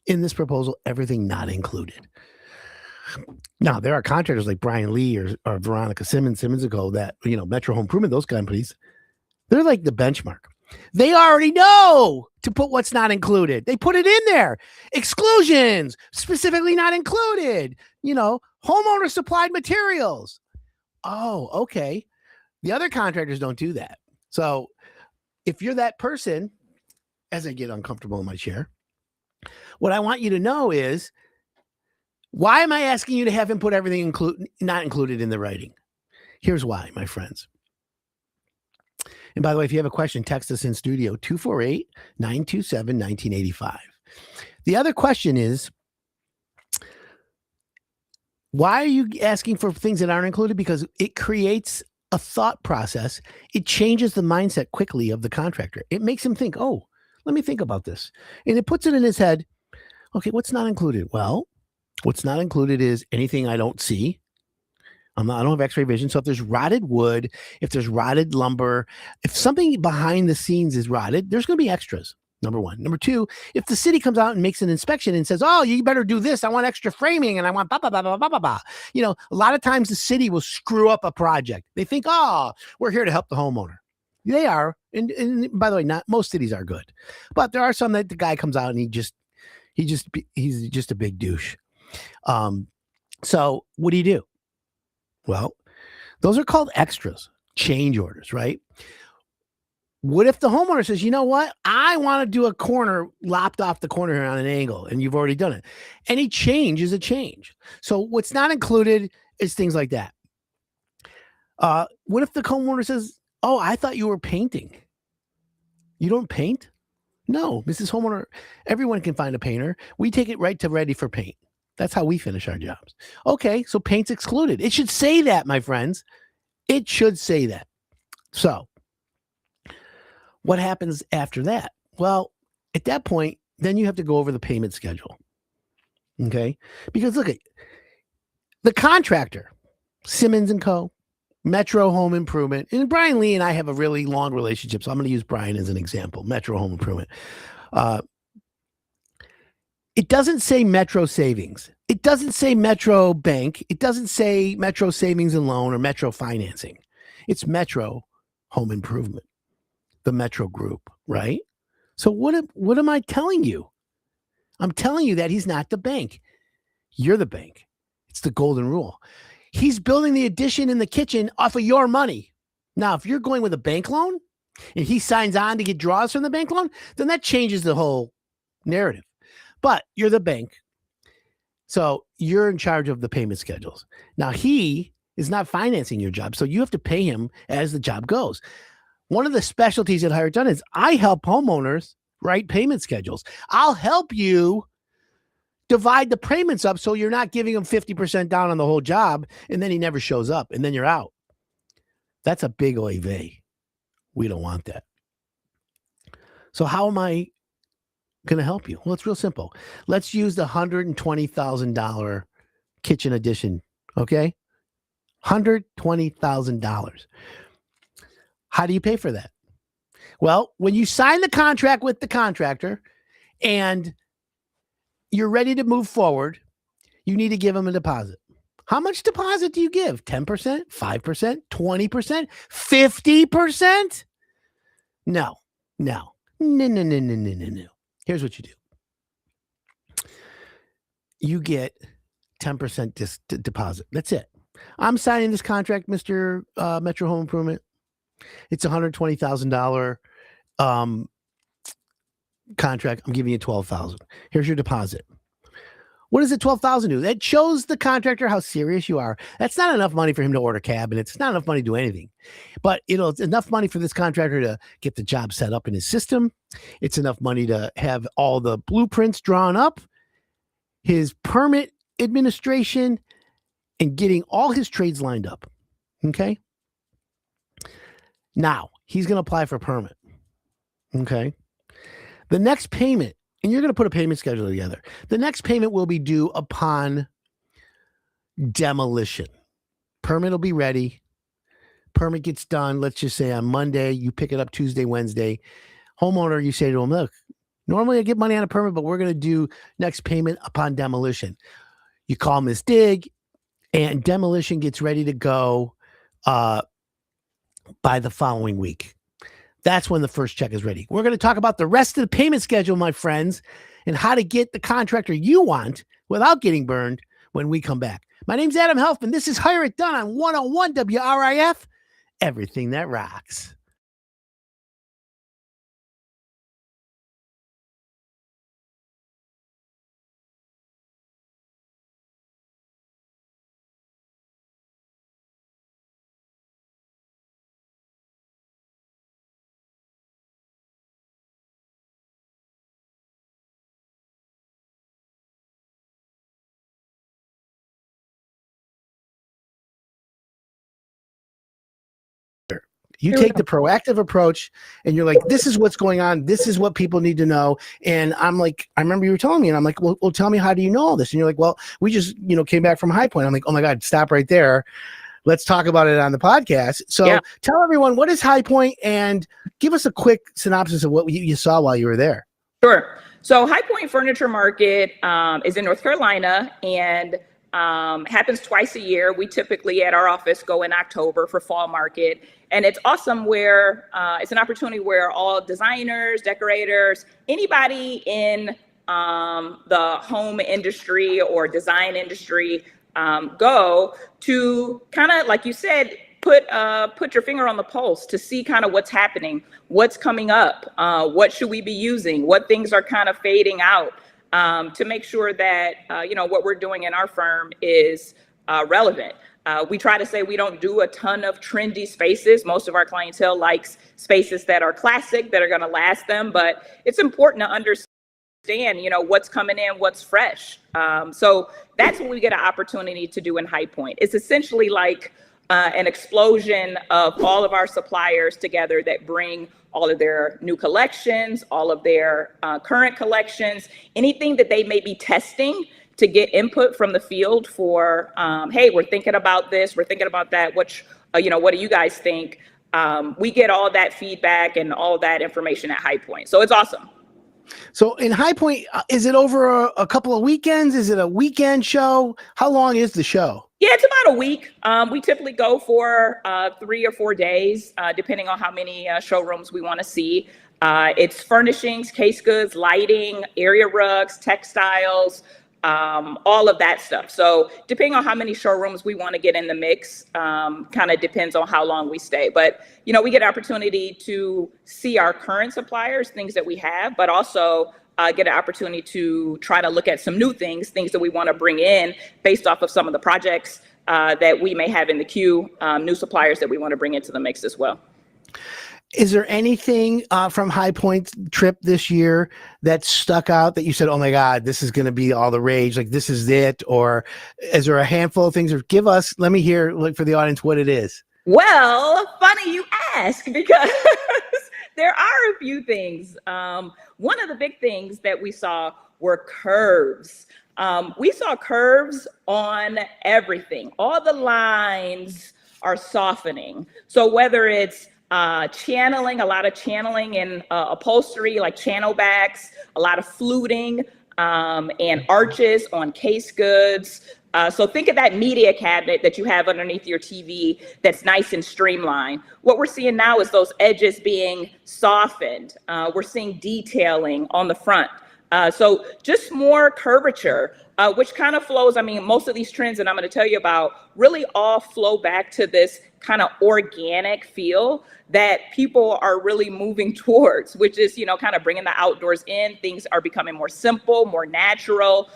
S1: in this proposal everything not included. Now, there are contractors like Brian Lee or Veronica Simmons & Co. that, Metro Home Improvement, those companies, they're like the benchmark. They already know to put what's not included. They put it in there. Exclusions, specifically not included. Homeowner supplied materials. Oh, okay. The other contractors don't do that. So if you're that person, as I get uncomfortable in my chair, what I want you to know is, why am I asking you to have him put everything not included in the writing? Here's why, my friends. And by the way, if you have a question, text us in studio, 248-927-1985. The other question is, why are you asking for things that aren't included? Because it creates a thought process. It changes the mindset quickly of the contractor. It makes him think, oh, let me think about this. And it puts it in his head, okay, what's not included? Well, what's not included is anything I don't see. I don't have x-ray vision. So if there's rotted wood, if there's rotted lumber, if something behind the scenes is rotted, there's going to be extras. Number one. Number two, if the city comes out and makes an inspection and says, oh, you better do this. I want extra framing and I want blah, blah, blah, blah, blah, blah, blah. A lot of times the city will screw up a project. They think, oh, we're here to help the homeowner. They are. And by the way, not most cities are good. But there are some that the guy comes out and he's just a big douche. So what do? Well, those are called extras, change orders, right? What if the homeowner says, you know what? I want to do a corner, lopped off the corner here on an angle, and you've already done it. Any change is a change. So what's not included is things like that. What if the homeowner says, oh, I thought you were painting. You don't paint? No, Mrs. Homeowner, everyone can find a painter. We take it right to ready for paint. That's how we finish our jobs. Okay, so paint's excluded. It should say that, my friends. It should say that. So what happens after that? Well, at that point, then you have to go over the payment schedule. Okay? Because look at the contractor, Simmons & Co., Metro Home Improvement, and Brian Lee and I have a really long relationship, so I'm going to use Brian as an example, Metro Home Improvement. It doesn't say Metro Savings. It doesn't say Metro Bank. It doesn't say Metro Savings and Loan or Metro Financing. It's Metro Home Improvement, the Metro Group, right? So what am I telling you? I'm telling you that he's not the bank. You're the bank. It's the golden rule. He's building the addition in the kitchen off of your money. Now, if you're going with a bank loan and he signs on to get draws from the bank loan, then that changes the whole narrative. But you're the bank. So you're in charge of the payment schedules. Now, he is not financing your job, so you have to pay him as the job goes. One of the specialties at Hire It Done is I help homeowners write payment schedules. I'll help you divide the payments up so you're not giving him 50% down on the whole job, and then he never shows up, and then you're out. That's a big oy vey. We don't want that. So how am I going to help you? Well, it's real simple. Let's use the $120,000 kitchen addition, okay? $120,000. How do you pay for that? Well, when you sign the contract with the contractor and you're ready to move forward, you need to give them a deposit. How much deposit do you give? 10%, 5%, 20%, 50%? No. Here's what you do. You get 10% deposit. That's it. I'm signing this contract, Mr. Metro Home Improvement. It's a $120,000 contract. I'm giving you $12,000. Here's your deposit. What does the $12,000 do? That shows the contractor how serious you are. That's not enough money for him to order cabinets. It's not enough money to do anything. But it's enough money for this contractor to get the job set up in his system. It's enough money to have all the blueprints drawn up, his permit administration, and getting all his trades lined up. Okay? Now, he's going to apply for a permit. Okay? The next payment, and you're going to put a payment schedule together. The next payment will be due upon demolition. Permit will be ready. Permit gets done, let's just say on Monday. You pick it up Tuesday, Wednesday. Homeowner, you say to him, look, normally I get money on a permit, but we're going to do next payment upon demolition. You call Miss Dig, and demolition gets ready to go by the following week. That's when the first check is ready. We're going to talk about the rest of the payment schedule, my friends, and how to get the contractor you want without getting burned when we come back. My name's Adam Helfman. This is Hire It Done on 101 WRIF, everything that rocks. You take the proactive approach and you're like, this is what's going on. This is what people need to know. And I'm like, I remember you were telling me, and I'm like, well, tell me, how do you know all this? And you're like, well, we just, came back from High Point. I'm like, oh my God, stop right there. Let's talk about it on the podcast. So Tell everyone, what is High Point, and give us a quick synopsis of what you saw while you were there.
S2: Sure. So High Point Furniture Market is in North Carolina and happens twice a year. We typically at our office go in October for fall market. And it's awesome where it's an opportunity where all designers, decorators, anybody in the home industry or design industry go to kind of, like you said, put your finger on the pulse to see kind of what's happening, what's coming up, what should we be using, what things are kind of fading out, to make sure that what we're doing in our firm is relevant. We try to say we don't do a ton of trendy spaces. Most of our clientele likes spaces that are classic, that are going to last them, but it's important to understand what's coming in, what's fresh. So that's what we get an opportunity to do in High Point. It's essentially like an explosion of all of our suppliers together that bring all of their new collections, all of their current collections, anything that they may be testing to get input from the field for, hey, we're thinking about this, we're thinking about that, what do you guys think? We get all that feedback and all that information at High Point. So it's awesome.
S1: So in High Point, is it over a couple of weekends? Is it a weekend show? How long is the show?
S2: Yeah, it's about a week. We typically go for 3 or 4 days, depending on how many showrooms we want to see. It's furnishings, case goods, lighting, area rugs, textiles, all of that stuff. So depending on how many showrooms we want to get in the mix, kind of depends on how long we stay. But, we get an opportunity to see our current suppliers, things that we have, but also get an opportunity to try to look at some new things that we want to bring in based off of some of the projects that we may have in the queue, new suppliers that we want to bring into the mix as well.
S1: Is there anything from High Point's trip this year that stuck out that you said, oh my God, this is going to be all the rage, like this is it? Or is there a handful of things? Or let me hear, like, for the audience, what it is.
S2: Well, funny you ask, because there are a few things. One of the big things that we saw were curves. We saw curves on everything. All the lines are softening. So whether it's channeling, a lot of channeling in upholstery, like channel backs, a lot of fluting and arches on case goods. So think of that media cabinet that you have underneath your TV that's nice and streamlined. What we're seeing now is those edges being softened. We're seeing detailing on the front. So just more curvature, which kind of flows. I mean, most of these trends that I'm going to tell you about really all flow back to this kind of organic feel that people are really moving towards, which is, kind of bringing the outdoors in. Things are becoming more simple, more natural,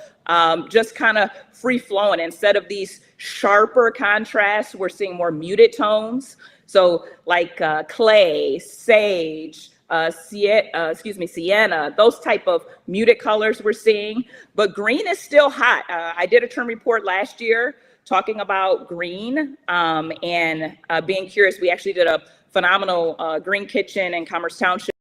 S2: just kind of free flowing. Instead of these sharper contrasts, we're seeing more muted tones. So like clay, sage, sienna, those type of muted colors we're seeing. But green is still hot. I did a trend report last year talking about green and being curious. We actually did a phenomenal green kitchen in Commerce Township.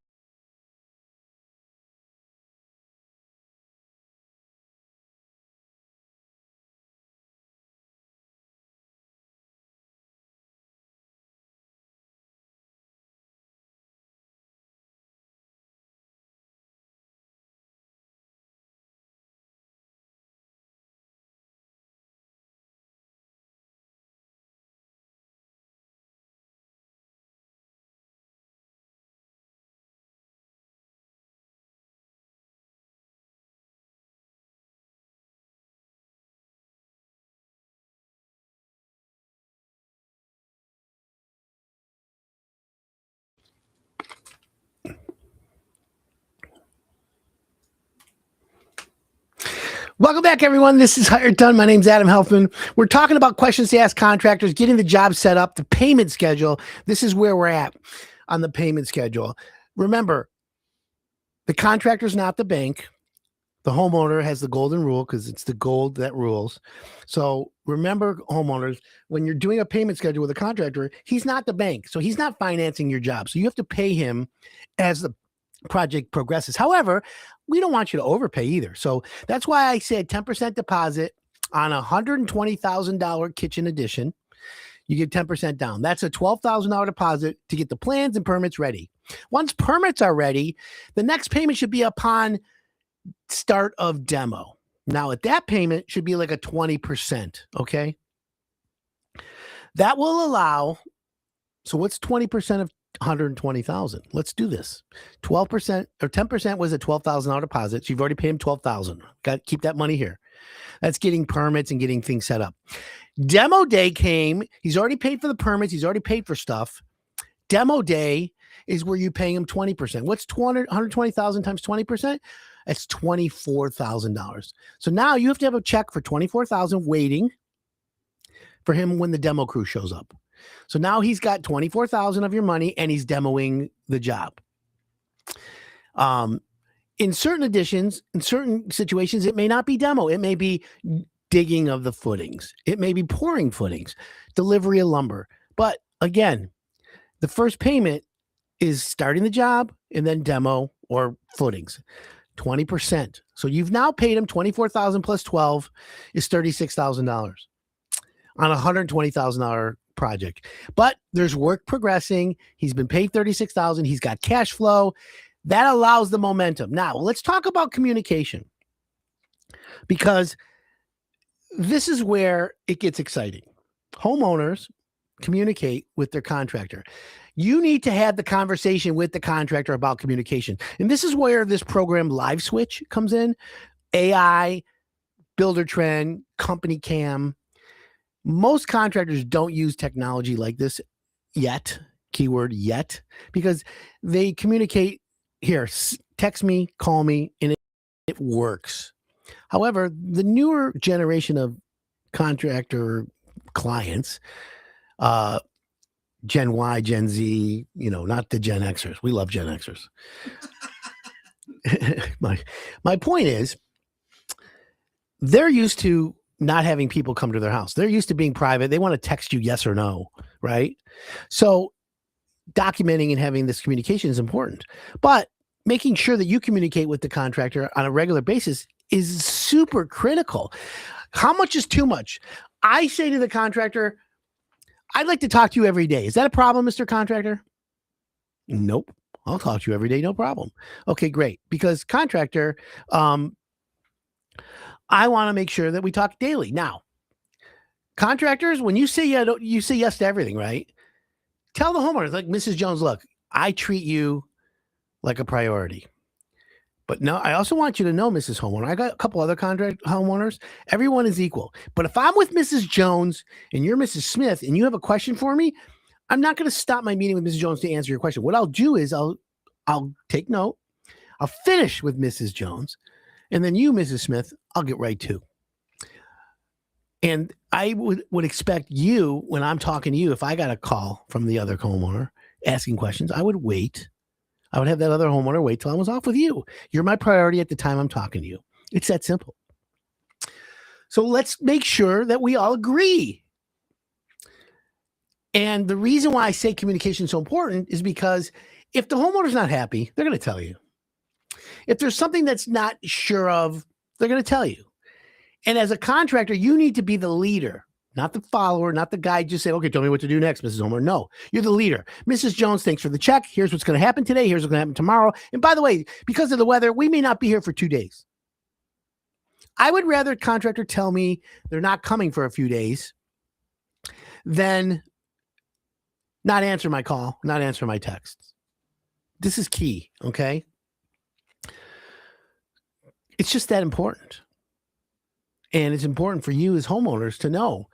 S1: Welcome back, everyone. This is Hired Done. My name's Adam Helfman. We're talking about questions to ask contractors, getting the job set up, the payment schedule. This is where we're at on the payment schedule. Remember, the contractor's not the bank. The homeowner has the golden rule because it's the gold that rules. So remember, homeowners, when you're doing a payment schedule with a contractor, he's not the bank. So he's not financing your job. So you have to pay him as the project progresses. However, we don't want you to overpay either. So that's why I said 10% deposit on a $120,000 kitchen addition. You get 10% down. That's a $12,000 deposit to get the plans and permits ready. Once permits are ready, the next payment should be upon start of demo. Now, at that payment should be like a 20%, okay? That will allow, so what's 20% of 120,000? Let's do this. 12% or 10% was a $12,000 deposit. So you've already paid him 12,000. Got to keep that money here. That's getting permits and getting things set up. Demo day came. He's already paid for the permits. He's already paid for stuff. Demo day is where you pay him 20%. What's 120,000 times 20%? That's $24,000. So now you have to have a check for $24,000 waiting for him when the demo crew shows up. So now he's got $24,000 of your money and he's demoing the job. In certain additions, in certain situations, it may not be demo. It may be digging of the footings. It may be pouring footings, delivery of lumber. But again, the first payment is starting the job and then demo or footings. 20%. So you've now paid him $24,000 plus 12 is $36,000 on a $120,000 project. But there's work progressing. He's been paid $36,000. He's got cash flow. That allows the momentum. Now, let's talk about communication, because this is where it gets exciting. Homeowners communicate with their contractor. You need to have the conversation with the contractor about communication. And this is where this program Live Switch comes in. AI, Builder Trend, Company Cam. Most contractors don't use technology like this yet, keyword yet, because they communicate here, text me, call me, and it works. However, the newer generation of contractor clients, Gen Y, Gen Z, not the Gen Xers. We love Gen Xers. My point is, they're used to not having people come to their house. They're used to being private. They want to text you yes or no, right? So documenting and having this communication is important. But making sure that you communicate with the contractor on a regular basis is super critical. How much is too much? I say to the contractor, I'd like to talk to you every day. Is that a problem, Mr. Contractor? Nope. I'll talk to you every day. No problem. Okay, great. Because contractor, I want to make sure that we talk daily. Now, contractors, when you say you say yes to everything, right? Tell the homeowners, like, Mrs. Jones, look, I treat you like a priority. But no, I also want you to know, Mrs. Homeowner, I got a couple other contract homeowners. Everyone is equal. But if I'm with Mrs. Jones and you're Mrs. Smith and you have a question for me, I'm not going to stop my meeting with Mrs. Jones to answer your question. What I'll do is I'll take note. I'll finish with Mrs. Jones. And then you, Mrs. Smith, I'll get right to. And I would expect you, when I'm talking to you, if I got a call from the other homeowner asking questions, I would wait. I would have that other homeowner wait till I was off with you. You're my priority at the time I'm talking to you. It's that simple. So let's make sure that we all agree. And the reason why I say communication is so important is because if the homeowner's not happy, they're going to tell you. If there's something that's not sure of, they're going to tell you. And as a contractor, you need to be the leader, not the follower, not the guy just saying, okay, tell me what to do next, Mrs. Homer. No, you're the leader. Mrs. Jones, thanks for the check. Here's what's going to happen today. Here's what's going to happen tomorrow. And by the way, because of the weather, we may not be here for 2 days. I would rather a contractor tell me they're not coming for a few days than not answer my call, not answer my texts. This is key, okay? It's just that important. And it's important for you as homeowners to know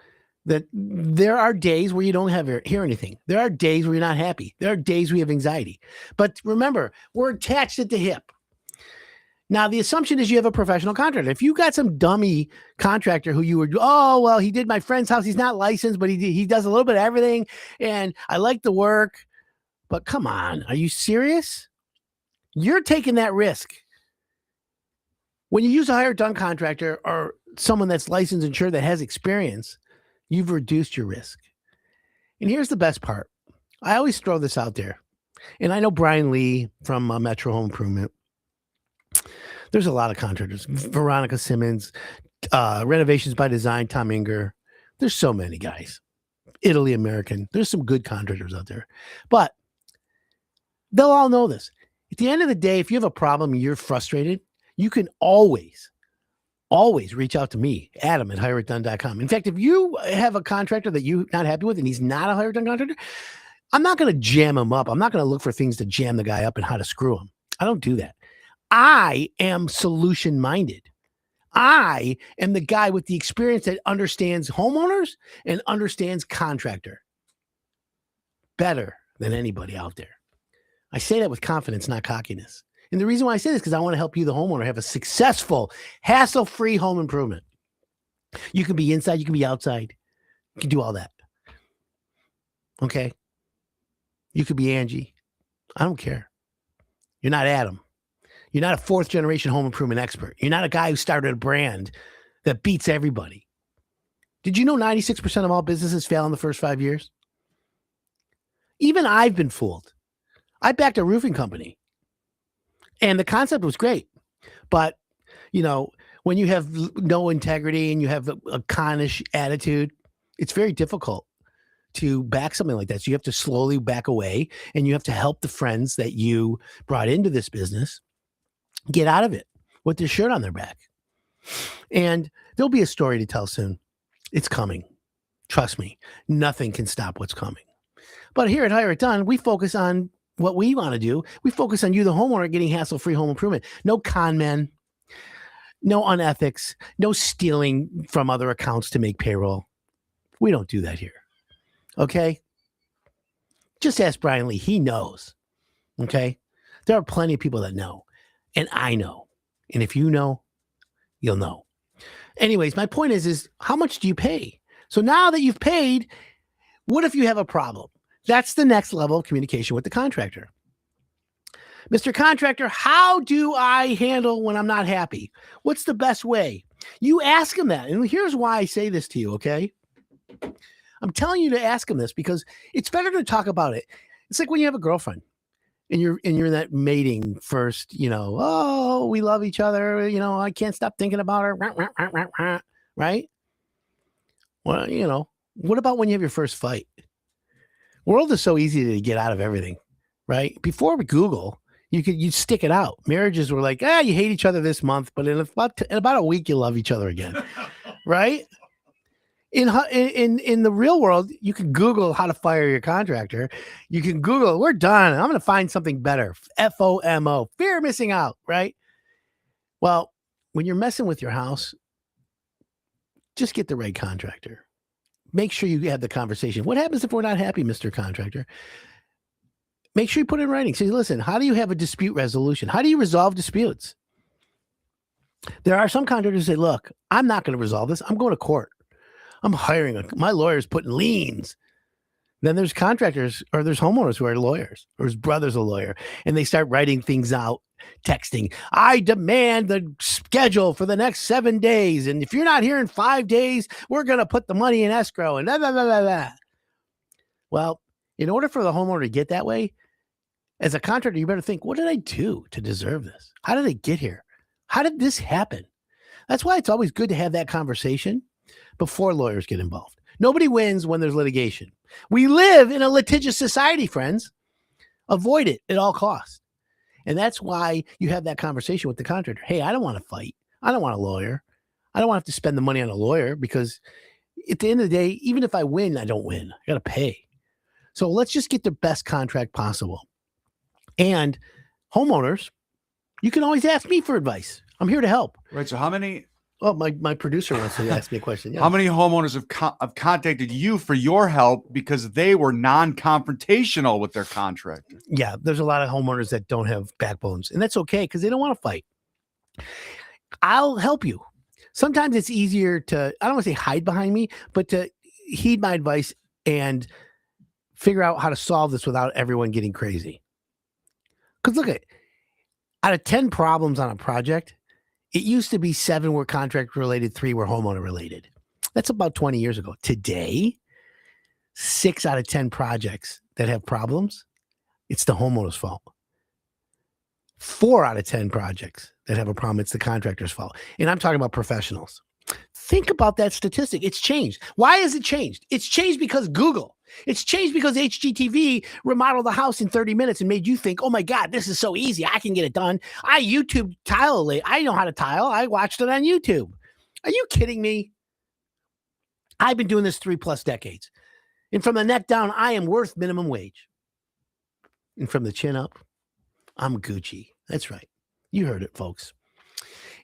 S1: that there are days where you don't hear anything. There are days where you're not happy. There are days we have anxiety. But remember, we're attached at the hip. Now, the assumption is you have a professional contractor. If you got some dummy contractor who you were, oh, well, he did my friend's house. He's not licensed, but he does a little bit of everything. And I like the work. But come on, are you serious? You're taking that risk. When you use a hired done contractor or someone that's licensed, insured, that has experience, you've reduced your risk. And here's the best part. I always throw this out there. And I know Brian Lee from Metro Home Improvement. There's a lot of contractors. Veronica Simmons, Renovations by Design, Tom Inger. There's so many guys. Italy American. There's some good contractors out there. But They'll all know this. At the end of the day, if you have a problem and you're frustrated, you can always reach out to me, Adam at hireitdone.com. In fact, if you have a contractor that you're not happy with and he's not a Hire It Done contractor, I'm not going to jam him up. I'm not going to look for things to jam the guy up and how to screw him. I don't do that. I am solution minded. I am the guy with the experience that understands homeowners and understands contractor better than anybody out there. I say that with confidence, not cockiness. And the reason why I say this is because I want to help you, the homeowner, have a successful, hassle-free home improvement. You can be inside, you can be outside. You can do all that. Okay? You could be Angie. I don't care. You're not Adam. You're not a fourth-generation home improvement expert. You're not a guy who started a brand that beats everybody. Did you know 96% of all businesses fail in the first 5 years? Even I've been fooled. I backed a roofing company. And the concept was great. But, when you have no integrity and you have a connish attitude, it's very difficult to back something like that. So you have to slowly back away and you have to help the friends that you brought into this business get out of it with their shirt on their back. And there'll be a story to tell soon. It's coming. Trust me, nothing can stop what's coming. But here at Hire It Done, we focus on what we want to do. We focus on you, the homeowner, getting hassle-free home improvement. No con men, no unethics, no stealing from other accounts to make payroll. We don't do that here. Okay? Just ask Brian Lee. He knows. Okay? There are plenty of people that know. And I know. And if you know, you'll know. Anyways, my point is how much do you pay? So now that you've paid, what if you have a problem? That's the next level of communication with the contractor. Mr. Contractor, how do I handle when I'm not happy? What's the best way? You ask him that. And here's why I say this to you, okay? I'm telling you to ask him this because it's better to talk about it. It's like when you have a girlfriend. And you're in that mating first, oh, we love each other. I can't stop thinking about her. Right? Well, what about when you have your first fight? World is so easy to get out of everything, right? Before Google, you'd stick it out. Marriages were like, you hate each other this month, but in about a week, you love each other again. Right? In the real world, you can Google how to fire your contractor. You can Google, we're done. I'm going to find something better. FOMO, fear of missing out, right? Well, when you're messing with your house, just get the right contractor. Make sure you have the conversation. What happens if we're not happy, Mr. Contractor? Make sure you put it in writing. Say, listen, how do you have a dispute resolution? How do you resolve disputes? There are some contractors who say, look, I'm not going to resolve this. I'm going to court. I'm hiring my lawyer's putting liens. Then there's contractors or there's homeowners who are lawyers, or his brother's a lawyer, and they start writing things out, texting. I demand the schedule for the next 7 days. And if you're not here in 5 days, we're going to put the money in escrow and blah, blah, blah, blah, blah. Well, in order for the homeowner to get that way, as a contractor, you better think, what did I do to deserve this? How did I get here? How did this happen? That's why it's always good to have that conversation before lawyers get involved. Nobody wins when there's litigation. We live in a litigious society, friends. Avoid it at all costs. And that's why you have that conversation with the contractor. Hey, I don't want to fight. I don't want a lawyer. I don't want to have to spend the money on a lawyer because at the end of the day, even if I win, I don't win. I got to pay. So let's just get the best contract possible. And homeowners, you can always ask me for advice. I'm here to help.
S3: Right. So how many...
S1: Well, my producer wants to ask me a question. Yeah.
S3: How many homeowners have contacted you for your help because they were non-confrontational with their contractor?
S1: Yeah, there's a lot of homeowners that don't have backbones, and that's okay because they don't want to fight. I'll help you. Sometimes it's easier to, I don't want to say hide behind me, but to heed my advice and figure out how to solve this without everyone getting crazy. Because look out of 10 problems on a project, it used to be 7 were contract related, 3 were homeowner related. That's about 20 years ago. Today, 6 out of 10 projects that have problems, it's the homeowner's fault. 4 out of 10 projects that have a problem, it's the contractor's fault. And I'm talking about professionals. Think about that statistic. It's changed. Why has it changed? It's changed because Google. It's changed because HGTV remodeled the house in 30 minutes and made you think, oh my God, this is so easy. I can get it done. I YouTube tile. I know how to tile. I watched it on YouTube. Are you kidding me? I've been doing this 3+ decades. And from the neck down, I am worth minimum wage. And from the chin up, I'm Gucci. That's right. You heard it, folks.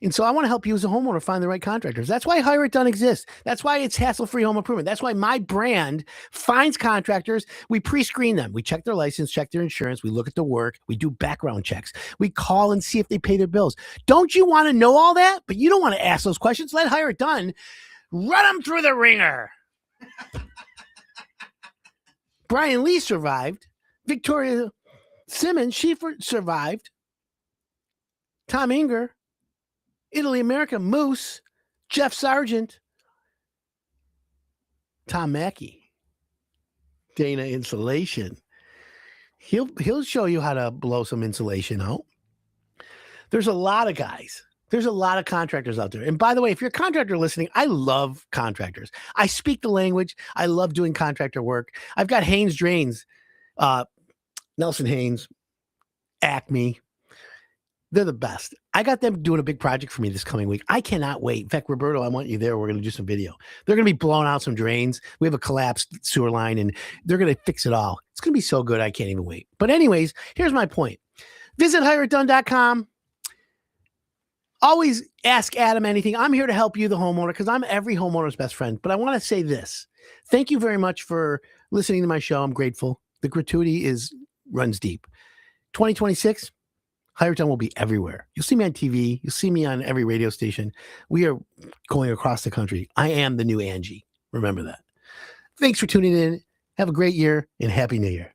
S1: And so I want to help you as a homeowner find the right contractors. That's why Hire It Done exists. That's why it's hassle-free home improvement. That's why my brand finds contractors. We pre-screen them. We check their license, check their insurance. We look at the work. We do background checks. We call and see if they pay their bills. Don't you want to know all that? But you don't want to ask those questions. Let Hire It Done run them through the ringer. Brian Lee survived. Victoria Simmons, she survived. Tom Inger, Italy America, Moose, Jeff Sargent, Tom Mackey, Dana Insulation. He'll show you how to blow some insulation out. There's a lot of guys. There's a lot of contractors out there. And by the way, if you're a contractor listening, I love contractors. I speak the language. I love doing contractor work. I've got Haynes Drains, Nelson Haynes, Acme. They're the best. I got them doing a big project for me this coming week. I cannot wait. In fact, Roberto, I want you there. We're going to do some video. They're going to be blowing out some drains. We have a collapsed sewer line, and they're going to fix it all. It's going to be so good. I can't even wait. But anyways, here's my point. Visit hireitdone.com. Always ask Adam anything. I'm here to help you, the homeowner, because I'm every homeowner's best friend. But I want to say this. Thank you very much for listening to my show. I'm grateful. The gratuity runs deep. 2026, Hire It Done will be everywhere. You'll see me on TV. You'll see me on every radio station. We are going across the country. I am the new Angie. Remember that. Thanks for tuning in. Have a great year and Happy New Year.